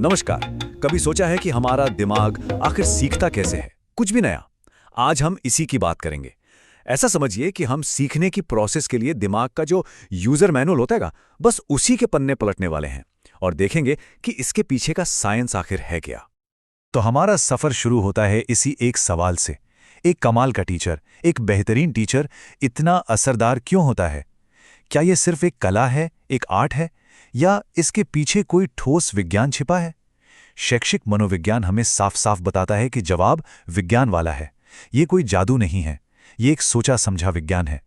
नमस्कार। कभी सोचा है कि हमारा दिमाग आखिर सीखता कैसे है? कुछ भी नया। आज हम इसी की बात करेंगे। ऐसा समझिए कि हम सीखने की प्रोसेस के लिए दिमाग का जो यूजर मैनुअल होता है, बस उसी के पन्ने पलटने वाले हैं और देखेंगे कि इसके पीछे का साइंस आखिर है क्या। तो हमारा सफर शुरू होता है इसी एक सवाल से। एक कमाल का टीचर, एक बेहतरीन टीचर इतना असरदार क्यों होता है? क्या यह सिर्फ एक कला है, एक आर्ट है, या इसके पीछे कोई ठोस विज्ञान छिपा है? शैक्षिक मनोविज्ञान हमें साफ साफ बताता है कि जवाब विज्ञान वाला है। ये कोई जादू नहीं है, ये एक सोचा समझा विज्ञान है।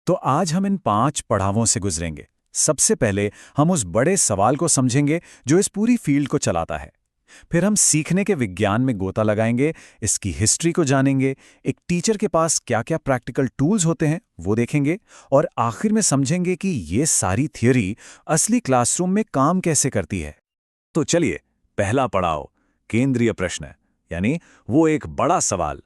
तो आज हम इन 5 पड़ावों से गुजरेंगे। सबसे पहले हम उस बड़े सवाल को समझेंगे जो इस पूरी फील्ड को चलाता है। फिर हम सीखने के विज्ञान में गोता लगाएंगे, इसकी हिस्ट्री को जानेंगे, एक टीचर के पास क्या क्या प्रैक्टिकल टूल्स होते हैं वो देखेंगे, और आखिर में समझेंगे कि ये सारी थियोरी असली क्लासरूम में काम कैसे करती है। तो चलिए, पहला पड़ाव, केंद्रीय प्रश्न, यानी वो एक बड़ा सवाल।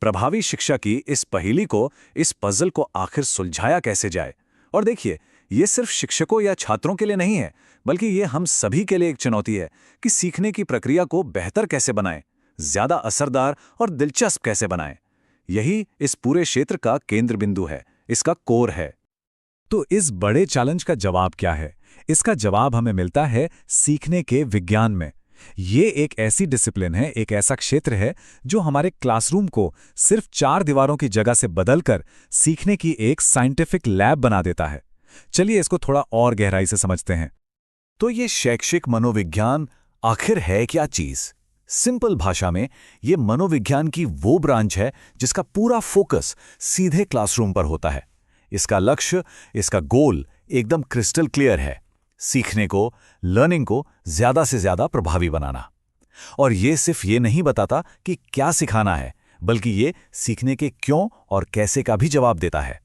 प्रभावी शिक्षा की इस पहेली को, इस पजल को आखिर सुलझाया कैसे जाए? और देखिए, ये सिर्फ शिक्षकों या छात्रों के लिए नहीं है, बल्कि ये हम सभी के लिए एक चुनौती है कि सीखने की प्रक्रिया को बेहतर कैसे बनाएं, ज्यादा असरदार और दिलचस्प कैसे बनाएं। यही इस पूरे क्षेत्र का केंद्र बिंदु है, इसका कोर है। तो इस बड़े चैलेंज का जवाब क्या है? इसका जवाब हमें मिलता है सीखने के विज्ञान में। ये एक ऐसी डिसिप्लिन है, एक ऐसा क्षेत्र है जो हमारे क्लासरूम को सिर्फ 4 दीवारों की जगह से बदलकर सीखने की एक साइंटिफिक लैब बना देता है। चलिए इसको थोड़ा और गहराई से समझते हैं। तो ये शैक्षिक मनोविज्ञान आखिर है क्या चीज? सिंपल भाषा में, ये मनोविज्ञान की वो ब्रांच है जिसका पूरा फोकस सीधे क्लासरूम पर होता है। इसका लक्ष्य, इसका गोल एकदम क्रिस्टल क्लियर है: सीखने को, लर्निंग को ज्यादा से ज्यादा प्रभावी बनाना। और ये सिर्फ ये नहीं बताता कि क्या सिखाना है, बल्कि ये सीखने के क्यों और कैसे का भी जवाब देता है।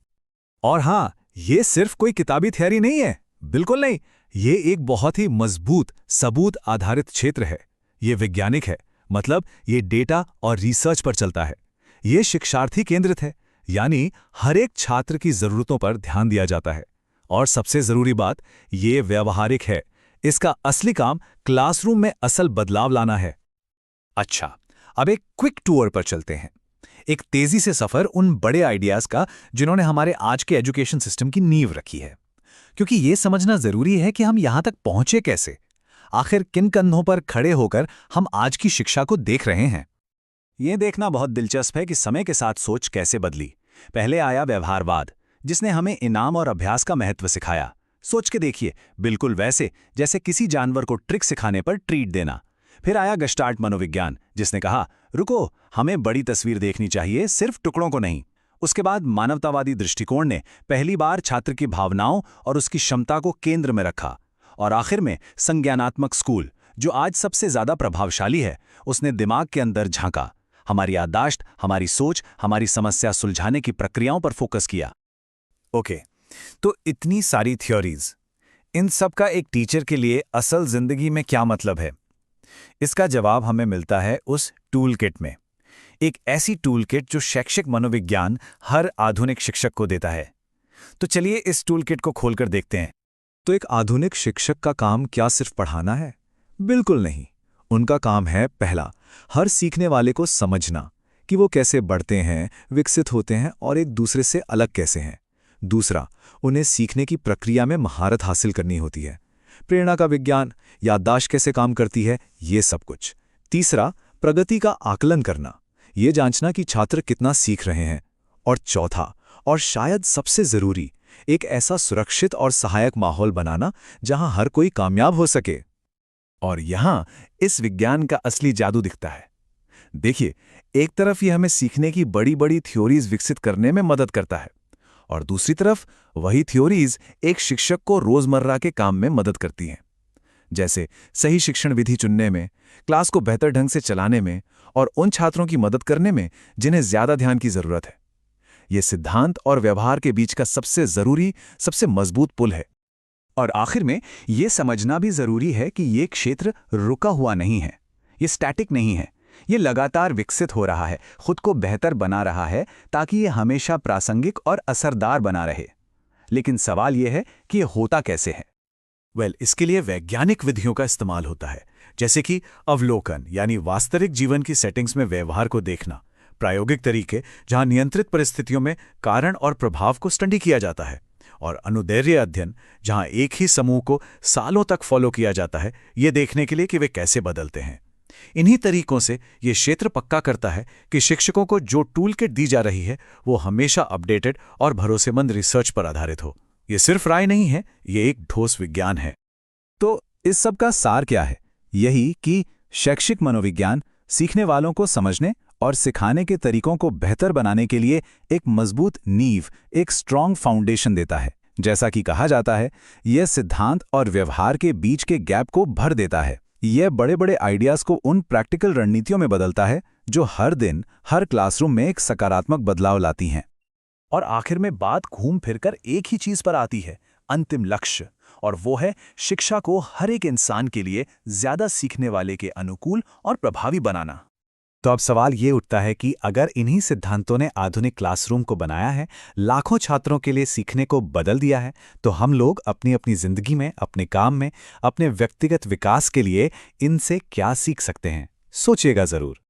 और हां, ये सिर्फ कोई किताबी थ्योरी नहीं है, बिल्कुल नहीं। ये एक बहुत ही मजबूत सबूत आधारित क्षेत्र है। ये वैज्ञानिक है, मतलब ये डेटा और रिसर्च पर चलता है। ये शिक्षार्थी केंद्रित है, यानी हर एक छात्र की जरूरतों पर ध्यान दिया जाता है। और सबसे जरूरी बात, ये व्यावहारिक है। इसका असली काम क्लासरूम में असल बदलाव लाना है। अच्छा, अब एक क्विक टूर पर चलते हैं। एक तेजी से सफर उन बड़े आइडियाज का जिन्होंने हमारे आज के एजुकेशन सिस्टम की नींव रखी है। क्योंकि यह समझना जरूरी है कि हम यहां तक पहुंचे कैसे, आखिर किन कंधों पर खड़े होकर हम आज की शिक्षा को देख रहे हैं। यह देखना बहुत दिलचस्प है कि समय के साथ सोच कैसे बदली। पहले आया व्यवहारवाद, जिसने हमें इनाम और अभ्यास का महत्व सिखाया। सोच के देखिए, बिल्कुल वैसे जैसे किसी जानवर को ट्रिक सिखाने पर ट्रीट देना। फिर आया गस्टाल्ट मनोविज्ञान, जिसने कहा, रुको, हमें बड़ी तस्वीर देखनी चाहिए, सिर्फ टुकड़ों को नहीं। उसके बाद मानवतावादी दृष्टिकोण ने पहली बार छात्र की भावनाओं और उसकी क्षमता को केंद्र में रखा। और आखिर में संज्ञानात्मक स्कूल, जो आज सबसे ज्यादा प्रभावशाली है, उसने दिमाग के अंदर झांका, हमारी याददाश्त, हमारी सोच, हमारी समस्या सुलझाने की प्रक्रियाओं पर फोकस किया। ओके, तो इतनी सारी थ्योरीज, इन सब का एक टीचर के लिए असल जिंदगी में क्या मतलब है? इसका जवाब हमें मिलता है उस टूल किट में। एक ऐसी टूल किट जो शैक्षिक मनोविज्ञान हर आधुनिक शिक्षक को देता है। तो चलिए इस टूल किट को खोलकर देखते हैं। तो एक आधुनिक शिक्षक का काम क्या सिर्फ पढ़ाना है? बिल्कुल नहीं। उनका काम है, पहला, हर सीखने वाले को समझना कि वो कैसे बढ़ते हैं, विकसित होते हैं और एक दूसरे से अलग कैसे हैं। दूसरा, उन्हें सीखने की प्रक्रिया में महारत हासिल करनी होती है, प्रेरणा का विज्ञान, याददाश्त कैसे काम करती है, ये सब कुछ। तीसरा, प्रगति का आकलन करना, ये जांचना कि छात्र कितना सीख रहे हैं। और चौथा, और शायद सबसे जरूरी, एक ऐसा सुरक्षित और सहायक माहौल बनाना जहां हर कोई कामयाब हो सके। और यहां इस विज्ञान का असली जादू दिखता है। देखिए, एक तरफ ये हमें सीखने की बड़ी बड़ी थ्योरीज विकसित करने में मदद करता है, और दूसरी तरफ वही थ्योरीज एक शिक्षक को रोजमर्रा के काम में मदद करती हैं, जैसे सही शिक्षण विधि चुनने में, क्लास को बेहतर ढंग से चलाने में, और उन छात्रों की मदद करने में जिन्हें ज्यादा ध्यान की जरूरत है। यह सिद्धांत और व्यवहार के बीच का सबसे जरूरी, सबसे मजबूत पुल है। और आखिर में यह समझना भी जरूरी है कि यह क्षेत्र रुका हुआ नहीं है, ये स्टैटिक नहीं है, ये लगातार विकसित हो रहा है, खुद को बेहतर बना रहा है, ताकि ये हमेशा प्रासंगिक और असरदार बना रहे। लेकिन सवाल यह है कि ये होता कैसे है? इसके लिए वैज्ञानिक विधियों का इस्तेमाल होता है, जैसे कि अवलोकन यानी वास्तविक जीवन की सेटिंग्स में व्यवहार को देखना, प्रायोगिक तरीके जहां नियंत्रित परिस्थितियों में कारण और प्रभाव को स्टडी किया जाता है, और अनुदैर्य अध्ययन जहां एक ही समूह को सालों तक फॉलो किया जाता है ये देखने के लिए कि वे कैसे बदलते हैं। इन्हीं तरीकों से ये क्षेत्र पक्का करता है कि शिक्षकों को जो टूल किट दी जा रही है वो हमेशा अपडेटेड और भरोसेमंद रिसर्च पर आधारित हो। ये सिर्फ राय नहीं है, ये एक ठोस विज्ञान है। तो इस सब का सार क्या है? यही कि शैक्षिक मनोविज्ञान सीखने वालों को समझने और सिखाने के तरीकों को बेहतर बनाने के लिए एक मजबूत नींव, एक स्ट्रॉन्ग फाउंडेशन देता है। जैसा कि कहा जाता है, यह सिद्धांत और व्यवहार के बीच के गैप को भर देता है। यह बड़े बड़े आइडियाज को उन प्रैक्टिकल रणनीतियों में बदलता है जो हर दिन हर क्लासरूम में एक सकारात्मक बदलाव लाती हैं। और आखिर में बात घूम फिरकर एक ही चीज पर आती है, अंतिम लक्ष्य, और वो है शिक्षा को हर एक इंसान के लिए ज्यादा सीखने वाले के अनुकूल और प्रभावी बनाना। तो अब सवाल ये उठता है कि अगर इन्हीं सिद्धांतों ने आधुनिक क्लासरूम को बनाया है, लाखों छात्रों के लिए सीखने को बदल दिया है, तो हम लोग अपनी अपनी जिंदगी में, अपने काम में, अपने व्यक्तिगत विकास के लिए इनसे क्या सीख सकते हैं? सोचिएगा जरूर।